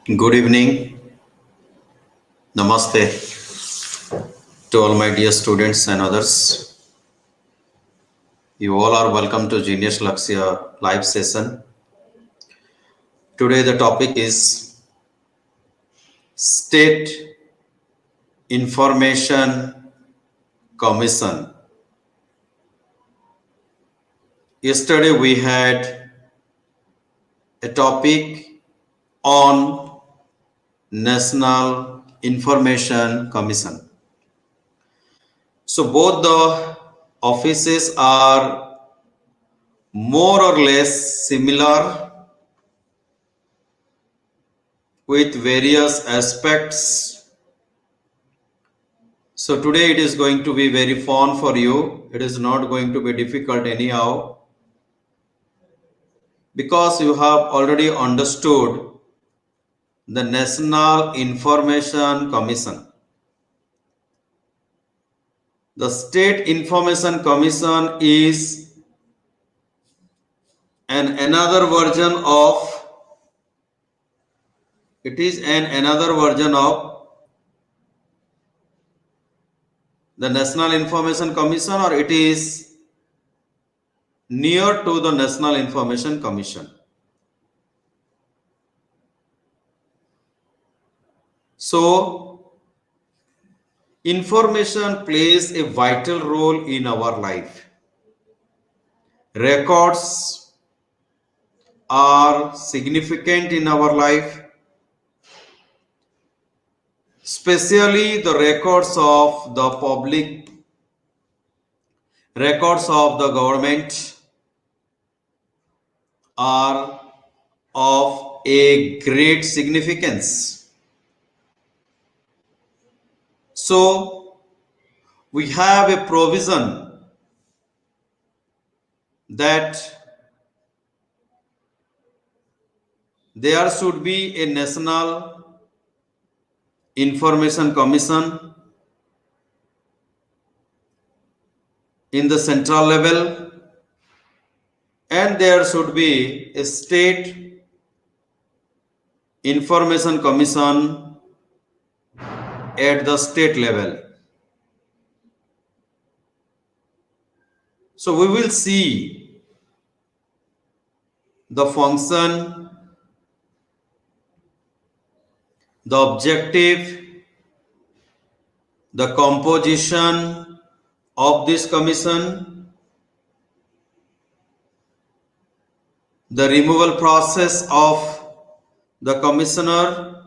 Good evening. Namaste to all my dear students and others. You all are welcome to Genius Lakshya live session. Today the topic is State Information Commission. Yesterday we had a topic on National Information Commission. So both the offices are more or less similar with various aspects. So today it is going to be very fun for you. It is not going to be difficult anyhow, because you have already understood the National Information Commission. The State Information Commission is another version of the National Information Commission, or it is near to the National Information Commission. So information plays a vital role in our life. Records are significant in our life, especially the records of the public, records of the government are of a great significance. So we have a provision that there should be a National Information Commission in the central level, and there should be a State Information Commission at the state level. So we will see the function, the objective, the composition of this commission, the removal process of the commissioner,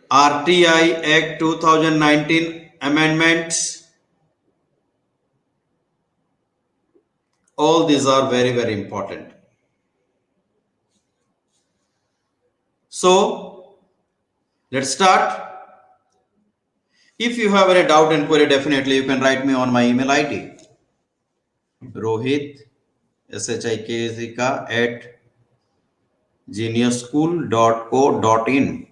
RTI Act 2019 amendments. All these are very, very important. So let's start. If you have any doubt and query, definitely you can write me on my email ID, Rohit, SHIKZK at geniusschool.co.in.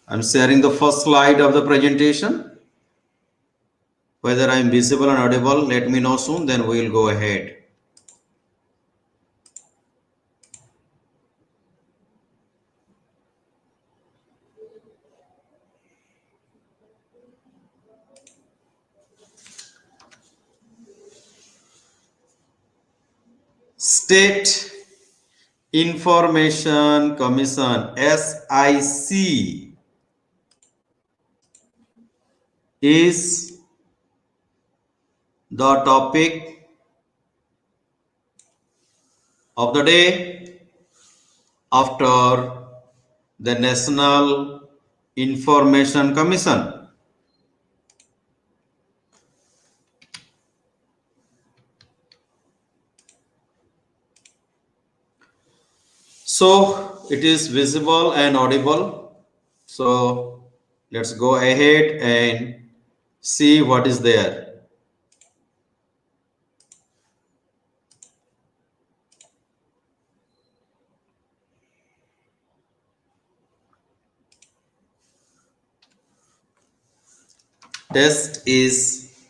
I'm sharing the first slide of the presentation. Whether I'm visible and audible, let me know soon, then we'll go ahead. State Information Commission, SIC, is the topic of the day after the National Information Commission. So it is visible and audible. So let's go ahead and see what is there. Test is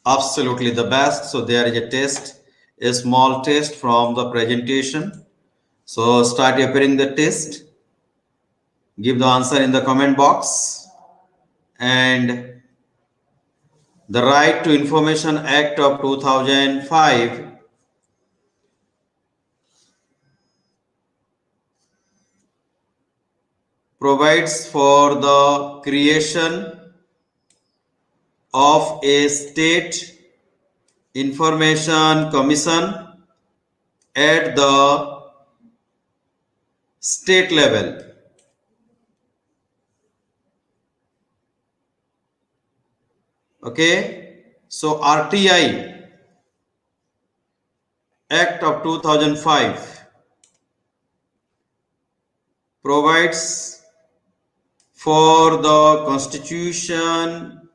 absolutely the best. So there is a test a small test from the presentation. So start appearing the test. Give the answer in the comment box. And the Right to Information Act of 2005 provides for the creation of a state information commission at the state level. Okay, so RTI Act of 2005 provides for the constitution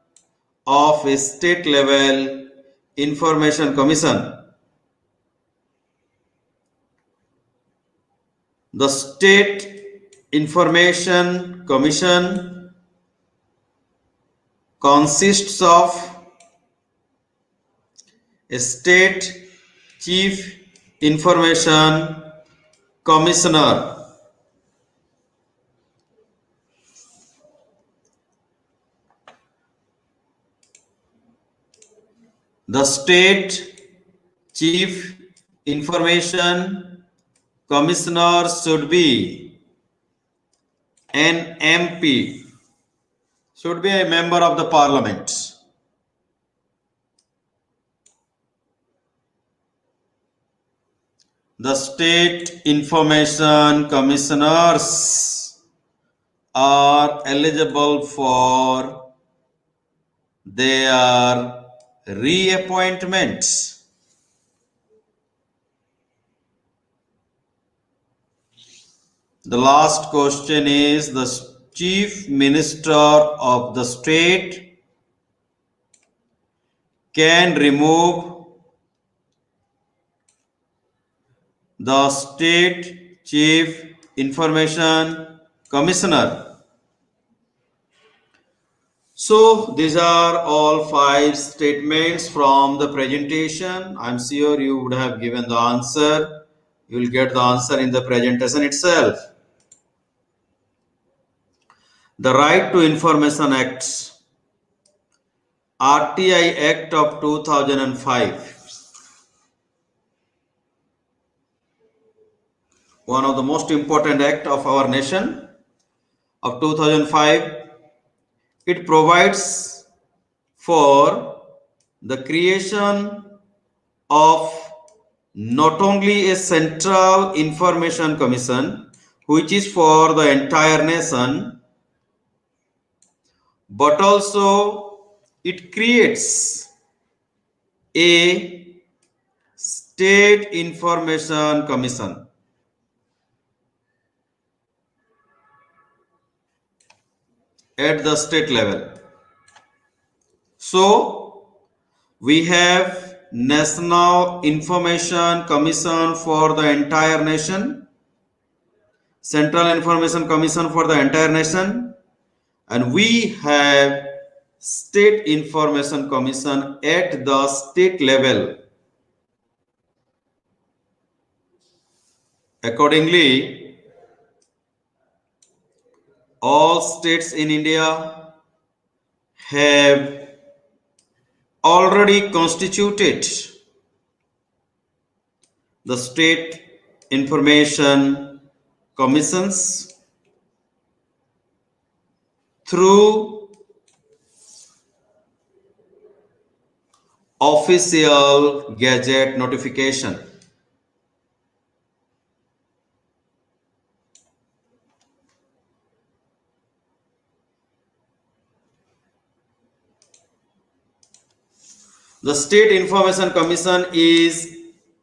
of a state level information commission. The State Information Commission consists of a state chief information commissioner. The state chief information commissioner should be an MP, should be a member of the parliament. The state information commissioners are eligible for their reappointment. The last question is the chief minister of the state can remove the state chief information commissioner. So these are all 5 statements from the presentation. I'm sure you would have given the answer. You will get the answer in the presentation itself. The Right to Information Act, RTI Act of 2005. One of the most important act of our nation of 2005. It provides for the creation of not only a central information commission which is for the entire nation, but also it creates a state information commission at the state level. So we have National Information Commission for the entire nation, Central Information Commission for the entire nation, and we have State Information Commission at the state level. Accordingly, all states in India have already constituted the state information commissions through official gazette notification. The State Information Commission is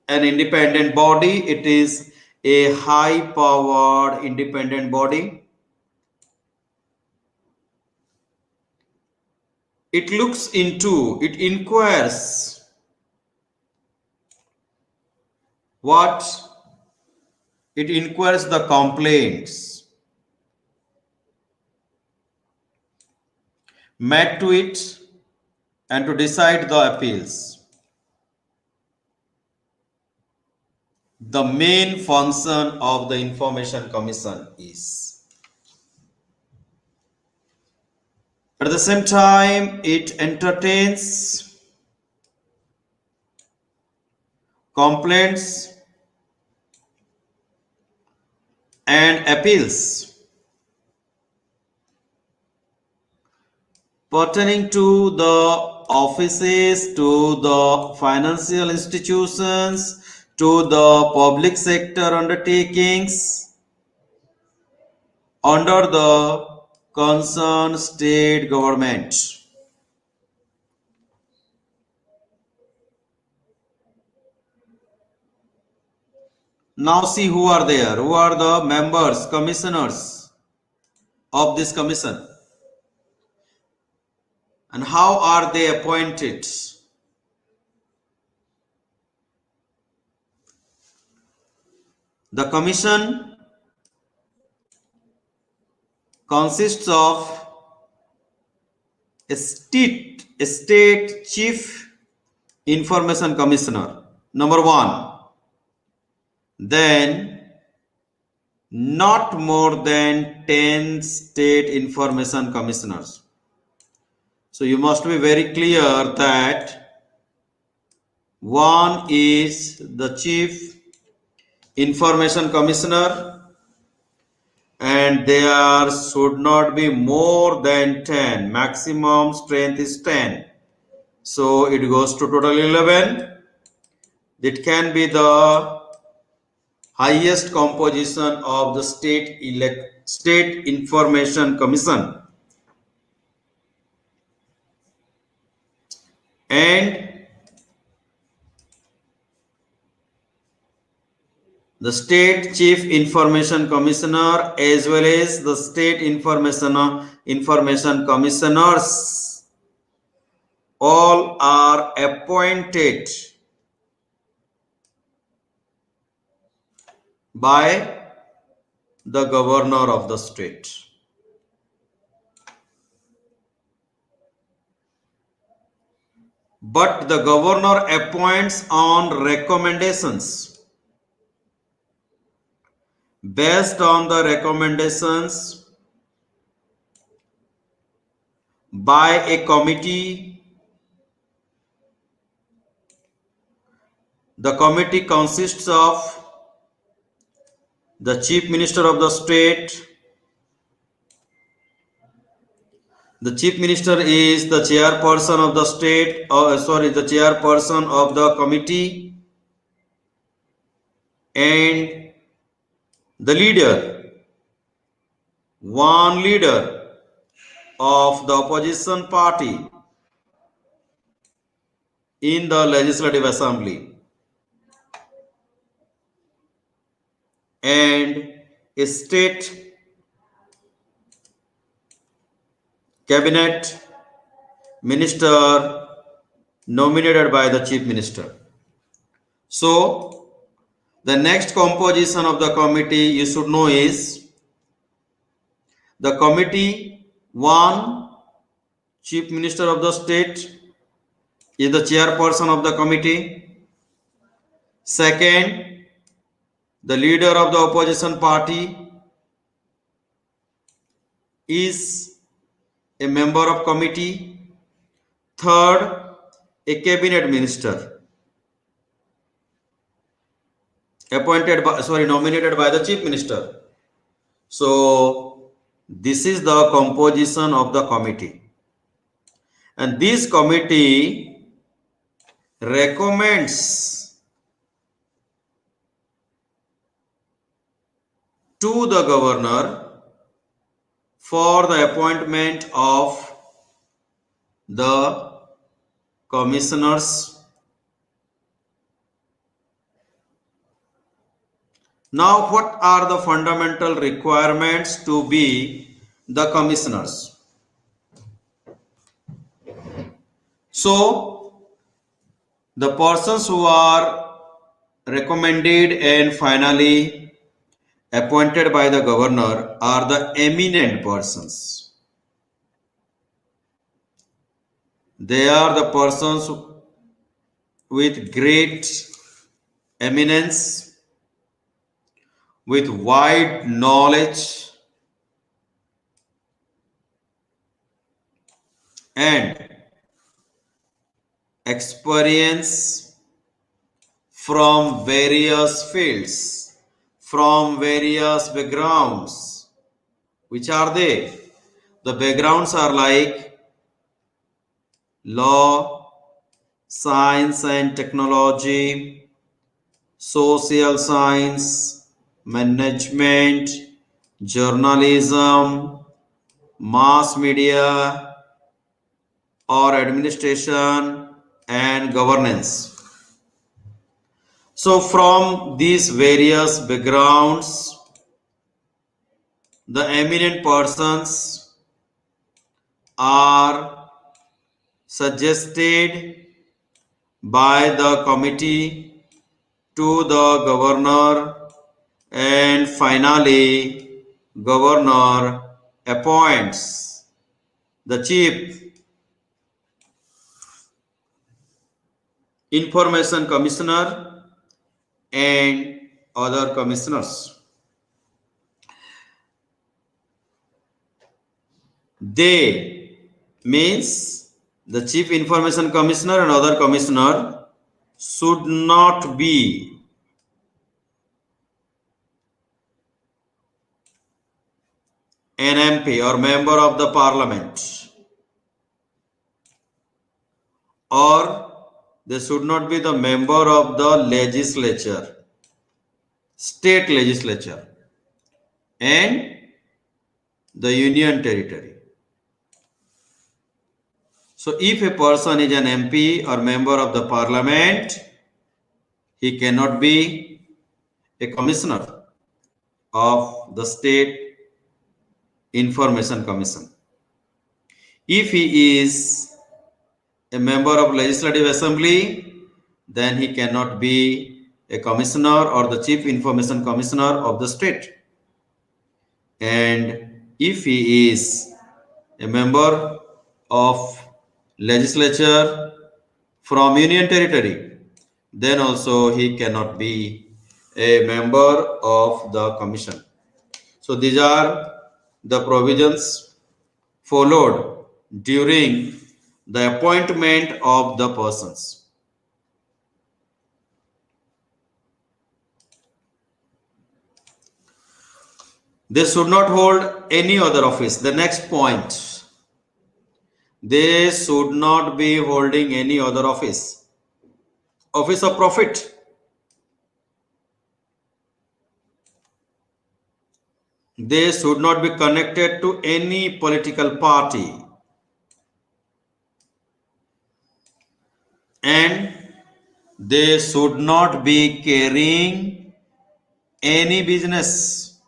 an independent body. It is a high-powered independent body. It looks into, it inquires what? It inquires the complaints made to it and to decide the appeals. the main function of the Information Commission is. At the same time, it entertains complaints and appeals pertaining to the offices, to the financial institutions, to the public sector undertakings under the concerned state government. Now see who are there, who are the members, commissioners of this commission, and how are they appointed. The commission consists of a state chief information commissioner, number one, then not more than 10 state information commissioners. So you must be very clear that one is the chief information commissioner, and there should not be more than 10. Maximum strength is 10. So it goes to total 11. It can be the highest composition of the state information commission. And the state chief information commissioner as well as the state information commissioners all are appointed by the governor of the state. But the governor appoints on recommendations. Based on the recommendations by a committee, the committee consists of the chief minister of the state. The chief minister is the chairperson of the state, the chairperson of the committee, and the leader, one leader of the opposition party in the legislative assembly, and a state cabinet minister nominated by the chief minister. So the next composition of the committee you should know is the committee. One, chief minister of the state is the chairperson of the committee. Second, the leader of the opposition party is a member of committee. Third, a cabinet minister nominated by the chief minister. So this is the composition of the committee, and this committee recommends to the governor for the appointment of the commissioners. Now, what are the fundamental requirements to be the commissioners? So, the persons who are recommended and finally appointed by the governor are the eminent persons. They are the persons with great eminence, with wide knowledge and experience from various fields, from various backgrounds. Which are they? The backgrounds are like law, science and technology, social science, management, journalism, mass media or administration, and governance. So, from these various backgrounds, the eminent persons are suggested by the committee to the governor, and finally governor appoints the chief information commissioner and other commissioners. They means the chief information commissioner and other commissioner should not be an MP or member of the parliament, or they should not be the member of the legislature, state legislature, and the union territory. So, if a person is an MP or member of the parliament, he cannot be a commissioner of the state information commission. If he is a member of legislative assembly, then he cannot be a commissioner or the chief information commissioner of the state. And if he is a member of legislature from union territory, then also he cannot be a member of the commission. So these are the provisions followed during the appointment of the persons. They should not hold any other office. The next point, they should not be holding any other office. Office of profit. They should not be connected to any political party. And they should not be carrying any business.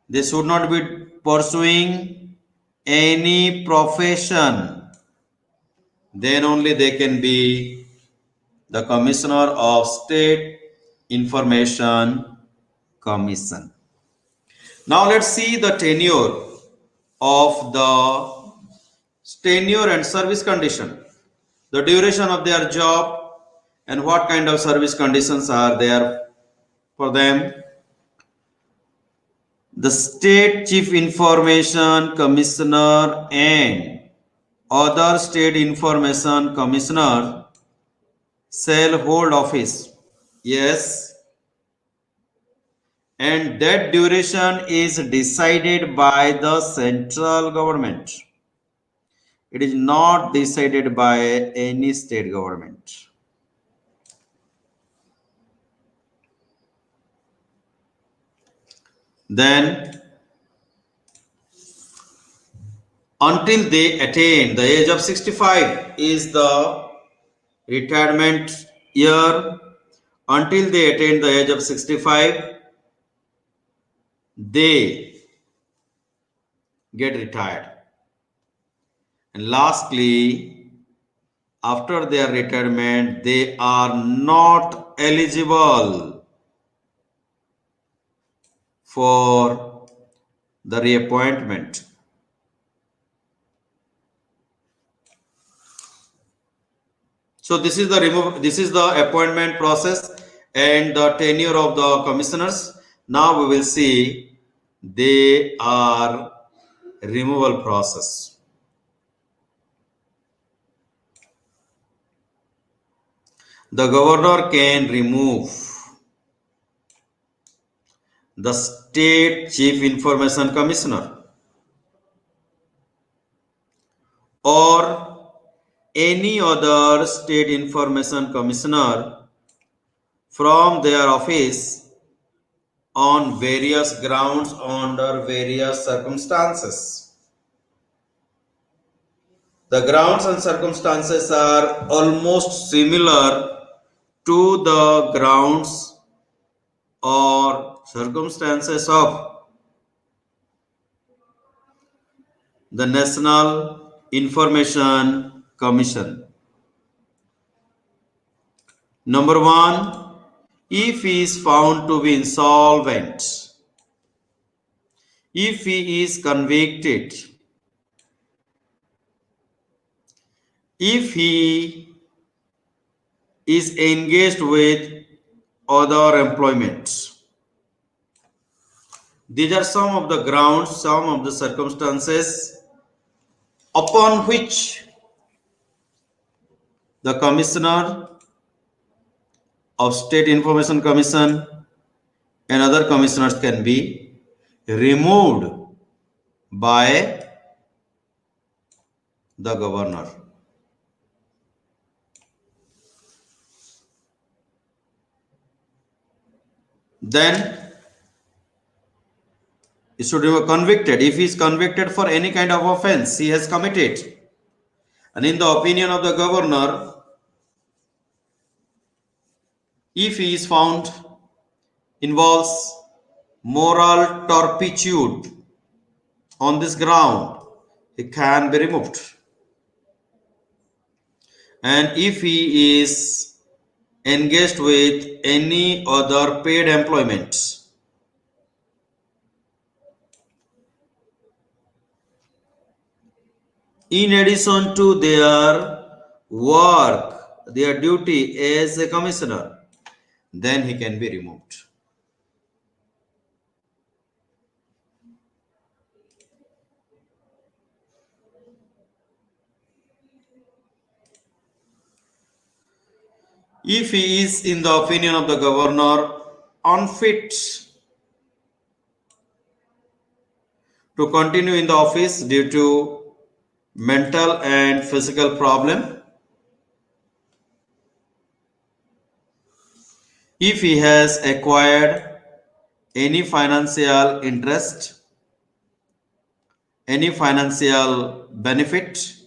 They should not be pursuing any profession. Then only they can be the Commissioner of State Information Commission. Now let's see the tenure of the tenure and service condition, the duration of their job and what kind of service conditions are there for them. The State Chief Information Commissioner and other State Information Commissioner shall hold office. Yes. And that duration is decided by the central government. It is not decided by any state government. Then, until they attain the age of 65 is the retirement year. Until they attain the age of 65, they get retired. And lastly, after their retirement, they are not eligible for the reappointment. So this is the appointment process, and the tenure of the commissioners. Now we will see they are removal process. The governor can remove the state chief information commissioner or any other state information commissioner from their office on various grounds under various circumstances. The grounds and circumstances are almost similar to the grounds or circumstances of the National Information Commission. Number one, if he is found to be insolvent, if he is convicted, if he is engaged with other employment. These are some of the grounds, some of the circumstances upon which the Commissioner of State Information Commission and other commissioners can be removed by the governor. Then he should be convicted. If he is convicted for any kind of offense he has committed, and in the opinion of the governor, if he is found involves moral turpitude on this ground, he can be removed. And if he is engaged with any other paid employment, in addition to their work, their duty as a commissioner, then he can be removed. If he is, in the opinion of the governor, unfit to continue in the office due to mental and physical problem, if he has acquired any financial interest, any financial benefit,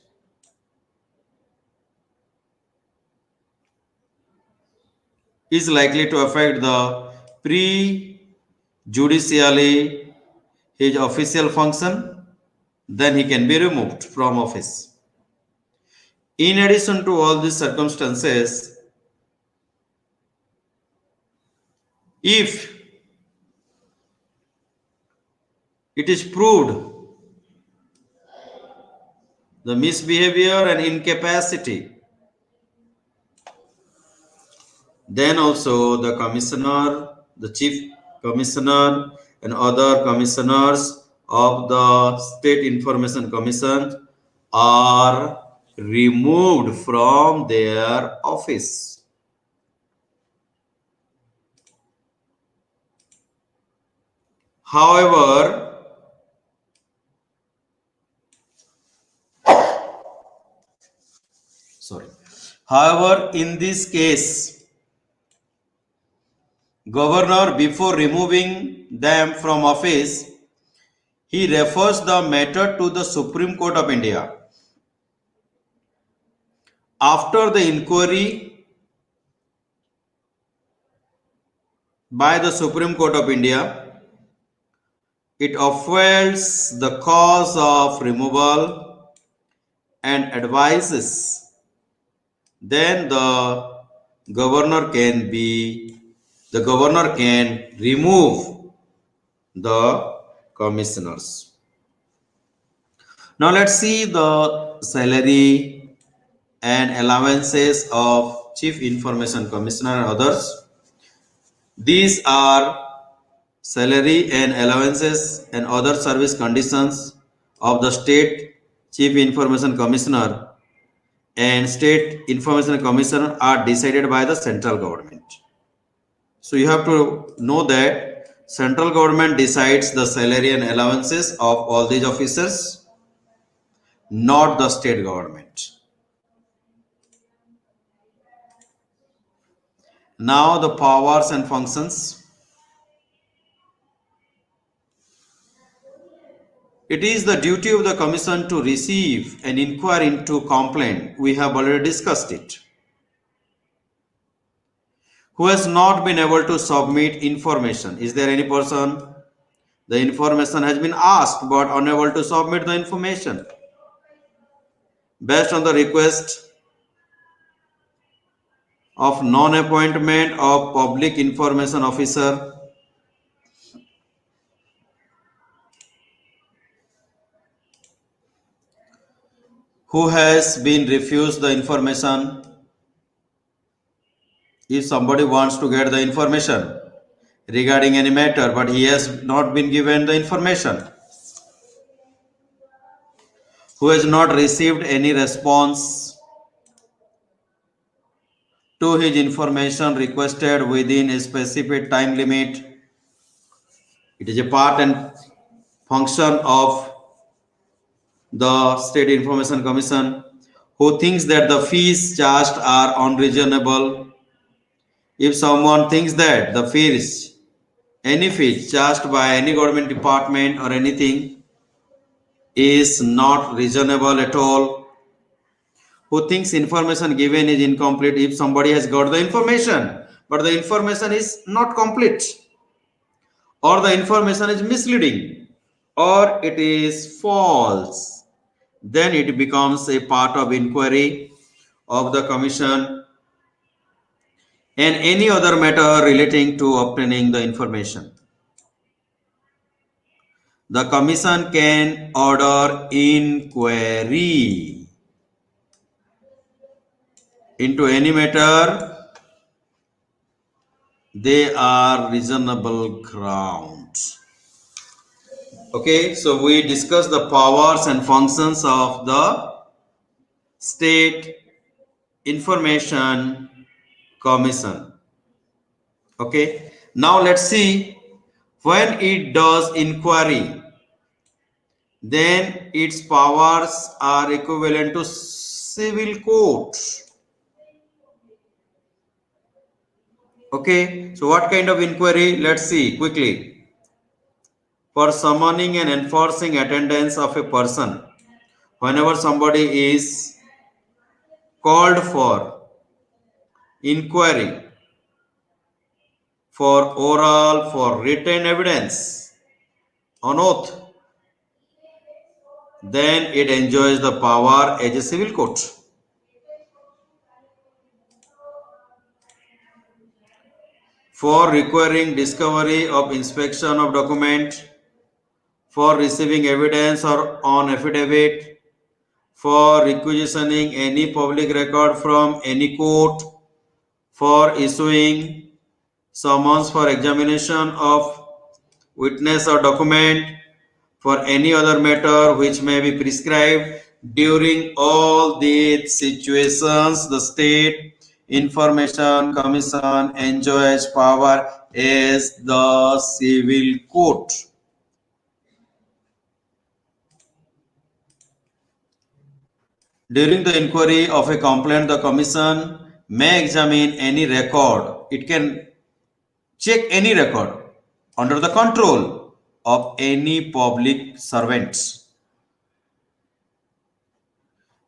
is likely to affect the prejudicially his official function, then he can be removed from office. In addition to all these circumstances, if it is proved the misbehavior and incapacity, then also the commissioner, the chief commissioner, and other commissioners of the State Information Commission are removed from their office. However, in this case, governor, before removing them from office, he refers the matter to the Supreme Court of India. After the inquiry by the Supreme Court of India, it upholds the cause of removal and advises, then the governor can remove the commissioners. Now let's see the salary and allowances of Chief Information Commissioner and others. These are salary and allowances and other service conditions of the State Chief Information Commissioner and State Information Commissioner are decided by the central government. So you have to know that central government decides the salary and allowances of all these officers, not the state government. Now the powers and functions. It is the duty of the commission to receive and inquire into complaint. We have already discussed it. Who has not been able to submit information? Is there any person? The information has been asked but unable to submit the information. Based on the request of non-appointment of public information officer, who has been refused the information. If somebody wants to get the information regarding any matter but he has not been given the information, who has not received any response to his information requested within a specific time limit, it is a part and function of the State Information Commission. Who thinks that the fees charged are unreasonable. If someone thinks that the fees, any fees charged by any government department or anything is not reasonable at all. Who thinks information given is incomplete. If somebody has got the information but the information is not complete, or the information is misleading, or it is false, then it becomes a part of inquiry of the commission and any other matter relating to obtaining the information. The commission can order inquiry into any matter. They are reasonable grounds. Okay, so we discussed the powers and functions of the State Information Commission. Okay, now let's see, when it does inquiry, then its powers are equivalent to civil court. Okay, so what kind of inquiry? Let's see quickly. For summoning and enforcing attendance of a person, whenever somebody is called for inquiry, for oral, for written evidence on oath, then it enjoys the power as a civil court. For requiring discovery of inspection of document, for receiving evidence or on affidavit, for requisitioning any public record from any court, for issuing summons for examination of witness or document, for any other matter which may be prescribed. During all these situations, the State Information Commission enjoys power as the civil court. During the inquiry of a complaint, the commission may examine any record. It can check any record under the control of any public servants.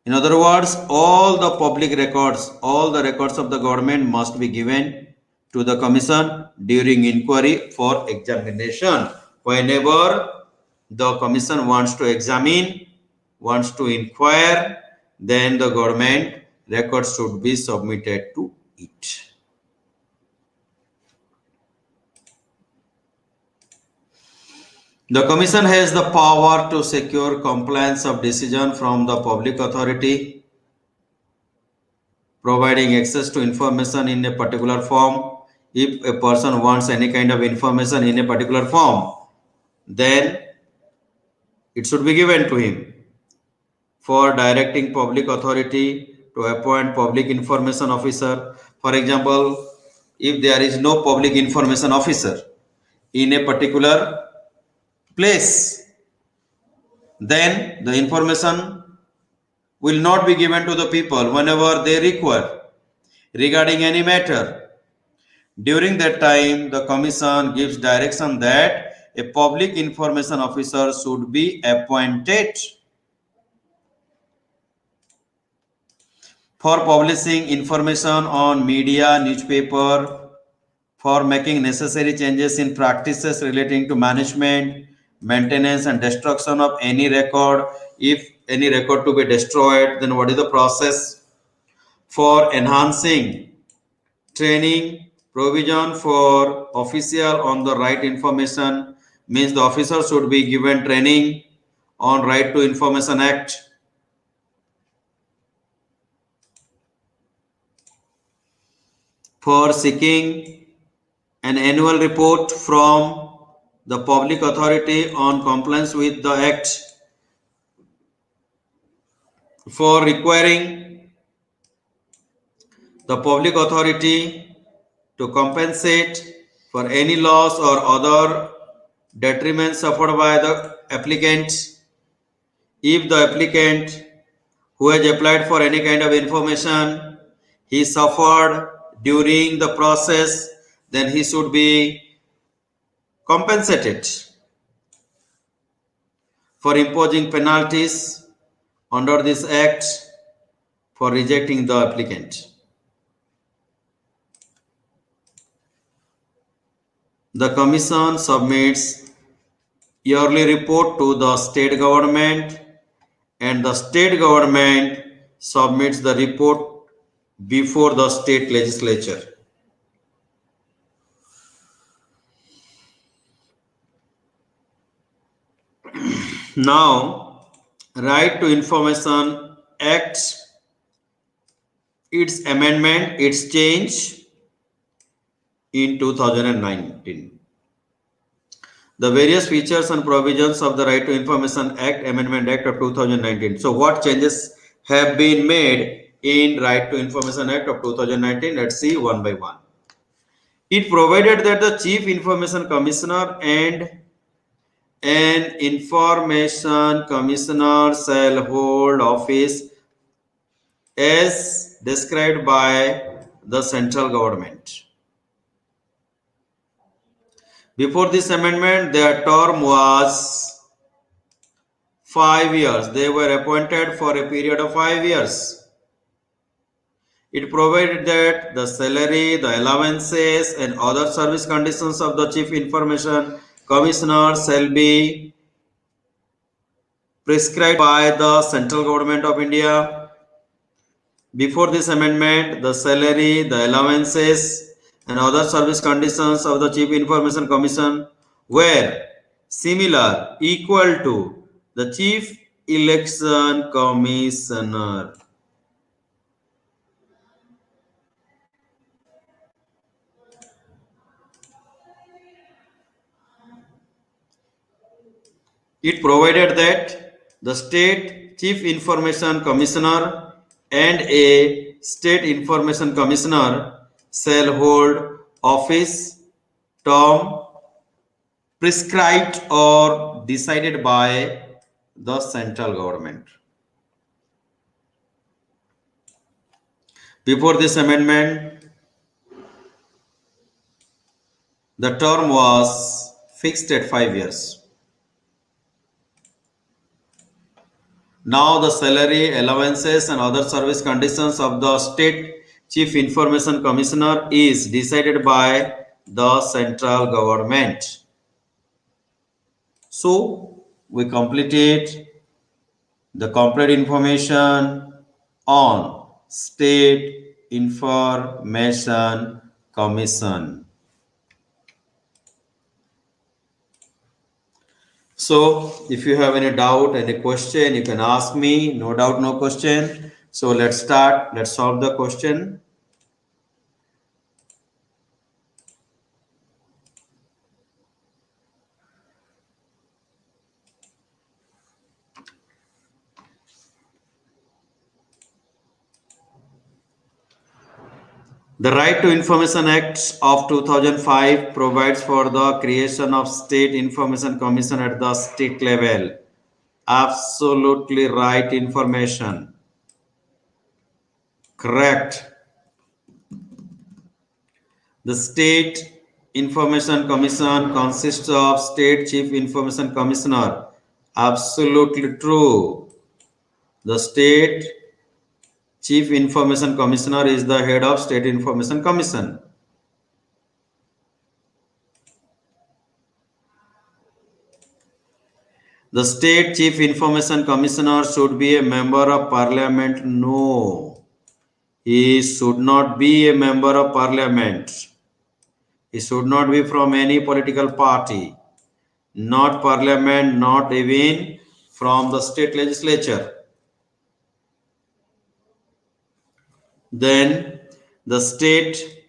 In other words, all the public records, all the records of the government must be given to the commission during inquiry for examination. Whenever the commission wants to examine, wants to inquire, then the government records should be submitted to it. The commission has the power to secure compliance of decision from the public authority, providing access to information in a particular form. If a person wants any kind of information in a particular form, then it should be given to him. For directing public authority to appoint public information officer. For example, if there is no public information officer in a particular place, then the information will not be given to the people whenever they require regarding any matter. During that time, the commission gives direction that a public information officer should be appointed for publishing information on media, newspaper, for making necessary changes in practices relating to management, maintenance, and destruction of any record. If any record to be destroyed, then what is the process? For enhancing training, provision for official on the right information, means the officer should be given training on Right to Information Act. For seeking an annual report from the public authority on compliance with the act, for requiring the public authority to compensate for any loss or other detriment suffered by the applicant. If the applicant who has applied for any kind of information, he suffered during the process, then he should be compensated. For imposing penalties under this act for rejecting the applicant. The commission submits yearly report to the state government, and the state government submits the report before the state legislature. Now, Right to Information Act, its amendment, its change in 2019. The various features and provisions of the Right to Information Act, Amendment Act of 2019. So what changes have been made in Right to Information Act of 2019? Let's see one by one. It provided that the Chief Information Commissioner and an Information Commissioner shall hold office as described by the central government. Before this amendment, their term was 5 years. They were appointed for a period of 5 years. It provided that the salary, the allowances, and other service conditions of the Chief Information Commissioner shall be prescribed by the central government of India. Before this amendment, the salary, the allowances, and other service conditions of the Chief Information Commission were similar, equal to the Chief Election Commissioner. It provided that the State Chief Information Commissioner and a State Information Commissioner shall hold office term prescribed or decided by the central government. Before this amendment, the term was fixed at 5 years. Now the salary, allowances, and other service conditions of the State Chief Information Commissioner is decided by the central government. So we completed the complete information on State Information Commission. So if you have any doubt, any question, you can ask me. No doubt, no question. So let's start. Let's solve the question. The Right to Information Act of 2005 provides for the creation of State Information Commission at the state level. Absolutely right information. Correct. The State Information Commission consists of State Chief Information Commissioner. Absolutely true. The State Chief Information Commissioner is the head of State Information Commission. The State Chief Information Commissioner should be a member of Parliament. No, he should not be a member of Parliament. He should not be from any political party, not Parliament, not even from the state legislature. Then the State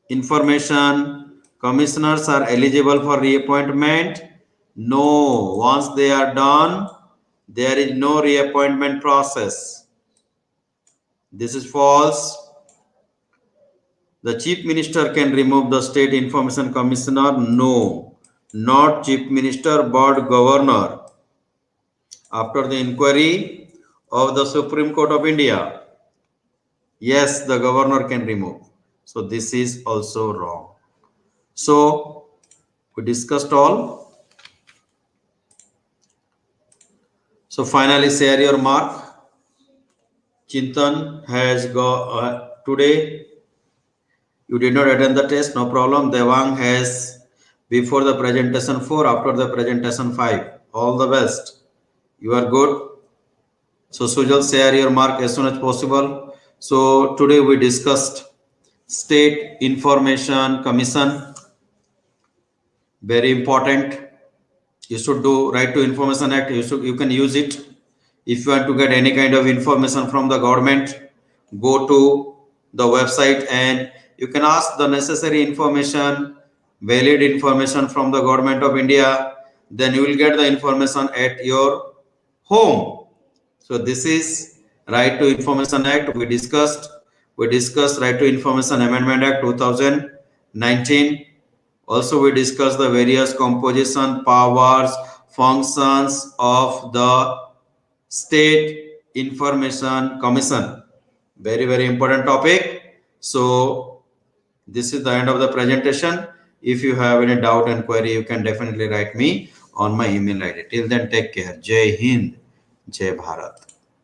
Information Commissioners are eligible for reappointment. No, once they are done, there is no reappointment process. This is false. The Chief Minister can remove the State Information Commissioner. No, not Chief Minister but Governor. After the inquiry of the Supreme Court of India, yes, the Governor can remove. So this is also wrong. So we discussed all. So finally share your mark. Chintan has got today. You did not attend the test, no problem. Devang has before the presentation 4, after the presentation 5. All the best. You are good. So Sujal, share your mark as soon as possible. So today we discussed State Information Commission. Very important. You should do Right to Information Act. You can use it. If you want to get any kind of information from the government, go to the website and you can ask the necessary information, valid information from the government of India. Then you will get the information at your home. So this is Right to Information Act. We discussed Right to Information Amendment Act 2019. Also, we discussed the various composition, powers, functions of the State Information Commission. Very, very important topic. So this is the end of the presentation. If you have any doubt and query, you can definitely write me on my email ID. Till then, take care. Jai Hind, Jai Bharat.